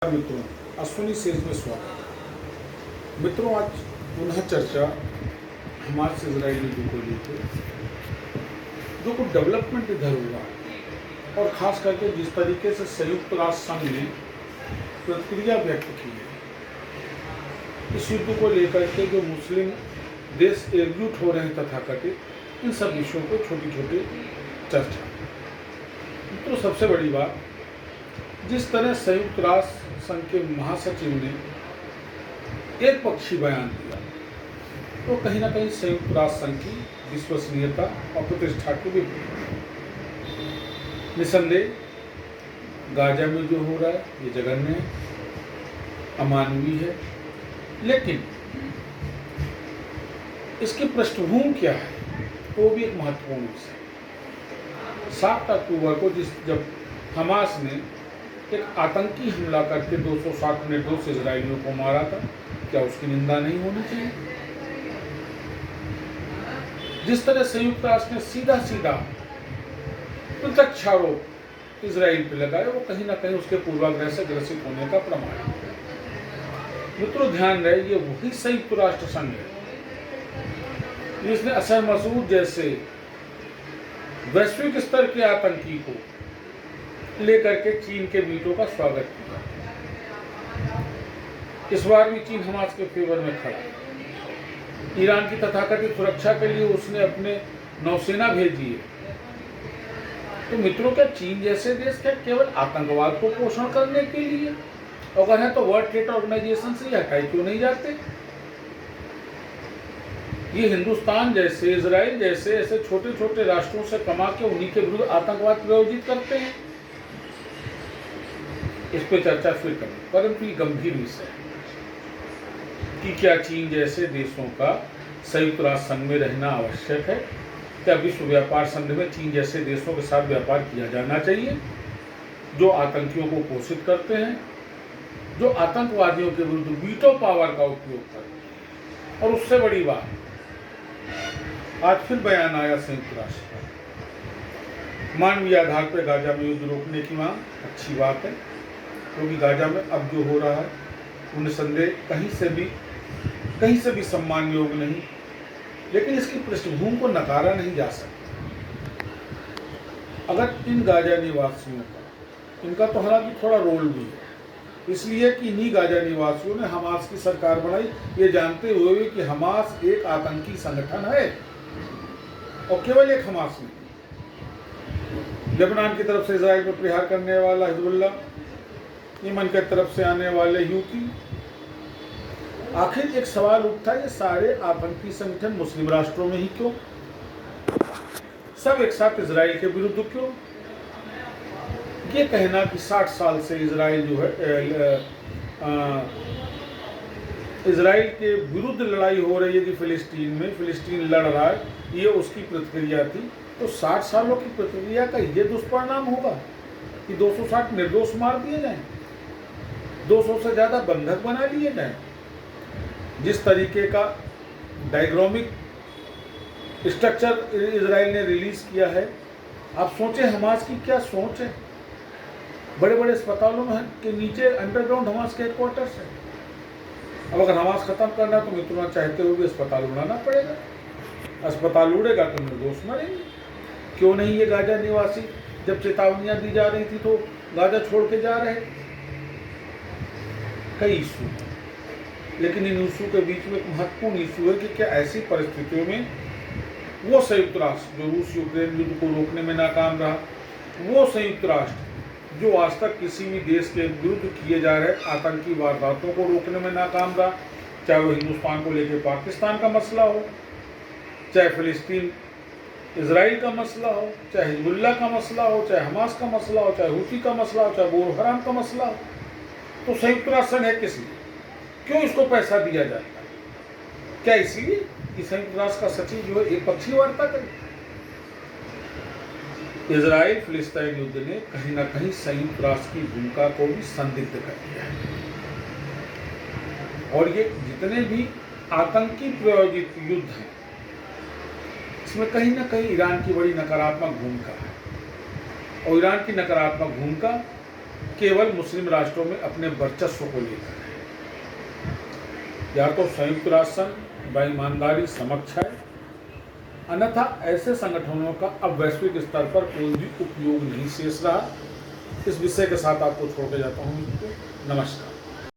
मित्रों, अश्विनी सेज में स्वागत है। मित्रों, आज पुनः चर्चा हमास इजराइल युद्ध को लेकर जो कुछ डेवलपमेंट इधर हुआ और खास करके जिस तरीके से संयुक्त राष्ट्र संघ ने प्रतिक्रिया व्यक्त की है इस युद्ध को लेकर के, जो मुस्लिम देश एकजुट हो रहे हैं तथाकथित, इन सब विषयों को छोटी छोटी चर्चा। मित्रों, सबसे बड़ी बात, जिस तरह संयुक्त राष्ट्र संघ के महासचिव ने एक पक्षी बयान दिया तो कहीं ना कहीं संयुक्त राष्ट्र संघ की विश्वसनीयता और प्रतिष्ठा के विपरीत। निसंदेह गाजा में जो हो रहा है ये जघन्य है, अमानवीय है, लेकिन इसकी पृष्ठभूमि क्या है वो भी एक महत्वपूर्ण विषय। 7 अक्टूबर को जब हमास ने एक आतंकी हमला करके 260 निर्दोष इजरायलियों को मारा था, क्या उसकी निंदा नहीं होनी चाहिए? जिस तरह संयुक्त राष्ट्र ने सीधा सीधा प्रत्यक्ष आरोप इजराइल पर लगाया, वो कहीं ना कहीं उसके पूर्वाग्रह से ग्रसित होने का प्रमाण है। मित्रों, ध्यान रहे, ये वही संयुक्त राष्ट्र संघ है जिसने असर मसूद जैसे वैश्विक स्तर के आतंकी को लेकर के चीन के वीटो का स्वागत किया। इस बार भी चीन हमास के फेवर में खड़ा है। ईरान की तथाकथित सुरक्षा के लिए उसने अपने नौसेना भेजी है। तो मित्रों, क्या चीन जैसे देश क्या केवल आतंकवाद को पोषण करने के लिए, अगर है तो वर्ल्ड ट्रेड ऑर्गेनाइजेशन से हटाए क्यों नहीं जाते? ये हिंदुस्तान जैसे, इजराइल जैसे ऐसे छोटे छोटे राष्ट्रों से कमा के उन्हीं के विरुद्ध आतंकवाद प्रायोजित करते हैं। इस पर चर्चा फिर करें, परंतु ये गंभीर विषय है कि क्या चीन जैसे देशों का संयुक्त राष्ट्र संघ में रहना आवश्यक है? क्या विश्व व्यापार संघ में चीन जैसे देशों के साथ व्यापार किया जाना चाहिए जो आतंकियों को पोषित करते हैं, जो आतंकवादियों के विरुद्ध वीटो पावर का उपयोग करते हैं? और उससे बड़ी बात, आज फिर बयान आया संयुक्त राष्ट्र का, मानवीय आधार पर गाजा में युद्ध रोकने की मांग। अच्छी बात है, क्योंकि गाजा में अब जो हो रहा है वो निसंदेह कहीं से भी सम्मान योग्य नहीं, लेकिन इसकी पृष्ठभूमि को नकारा नहीं जा सकता। अगर इन गाजा निवासियों का, इनका तो हालांकि थोड़ा रोल भी है, इसलिए कि इन्हीं गाजा निवासियों ने हमास की सरकार बनाई, ये जानते हुए कि हमास एक आतंकी संगठन है, और केवल एक हमास नहीं। लेबनान की तरफ से इजराइल पर प्रहार करने वाला हिजबुल्लाह, यमन की तरफ से आने वाले यूती। आखिर एक सवाल उठता है, ये सारे आतंकी संगठन मुस्लिम राष्ट्रों में ही क्यों? सब एक साथ इजराइल के विरुद्ध क्यों? ये कहना कि 60 साल से इजराइल जो है इजराइल के विरुद्ध लड़ाई हो रही है कि फिलिस्तीन लड़ रहा है, ये उसकी प्रतिक्रिया थी। तो 60 सालों की प्रतिक्रिया का ये दुष्परिणाम होगा कि 260 निर्दोष मार दिए जाएं, 200 से ज़्यादा बंधक बना लिए जाएं। जिस तरीके का डायग्रामिक स्ट्रक्चर इजराइल ने रिलीज किया है, आप सोचें हमास की क्या सोच है। बड़े बड़े अस्पतालों में के नीचे अंडरग्राउंड हमास के हेडक्वार्टर्स है। अब अगर हमास खत्म करना तो मित्रों चाहते हुए भी अस्पताल उड़ाना पड़ेगा। अस्पताल उड़ेगा तो निर्दोष मरेंगे। क्यों नहीं ये गाजा निवासी, जब चेतावनियां दी जा रही थी तो गाजा छोड़ के जा रहे? कई इशू, लेकिन इन इशू के बीच में एक महत्वपूर्ण इशू है कि क्या ऐसी परिस्थितियों में वो संयुक्त राष्ट्र जो रूस यूक्रेन युद्ध को रोकने में नाकाम रहा, वो संयुक्त राष्ट्र जो आज तक किसी भी देश के विरुद्ध किए जा रहे आतंकी वारदातों को रोकने में नाकाम रहा, चाहे वो हिंदुस्तान को लेकर पाकिस्तान का मसला हो, चाहे फिलिस्तीन इजराइल का मसला हो, चाहे हिजबुल्लाह का मसला हो, चाहे हमास का मसला हो, चाहे हूती का मसला हो, चाहे बोरो हराम का मसला हो, तो संयुक्त राष्ट्र संघ है किस लिए? क्यों इसको पैसा दिया जाता है? क्या इसीलिए कि संयुक्त राष्ट्र का सचिव जो है एक पक्षीय वार्ता करे? इजराइल फिलिस्तीन युद्ध ने कहीं ना कहीं संयुक्त राष्ट्र की भूमिका को भी संदिग्ध कर दिया है। और ये जितने भी आतंकी प्रायोजित युद्ध हैं, इसमें कहीं ना कहीं ईरान की बड़ी नकारात्मक भूमिका है। और ईरान की नकारात्मक भूमिका केवल मुस्लिम राष्ट्रों में अपने वर्चस्व को लेकर है। या तो संयुक्त राष्ट्र संघ बेईमानदारी समक्ष है, अन्यथा ऐसे संगठनों का अब वैश्विक स्तर पर कोई भी उपयोग नहीं शेष रहा। इस विषय के साथ आपको छोड़ के जाता हूँ। नमस्कार।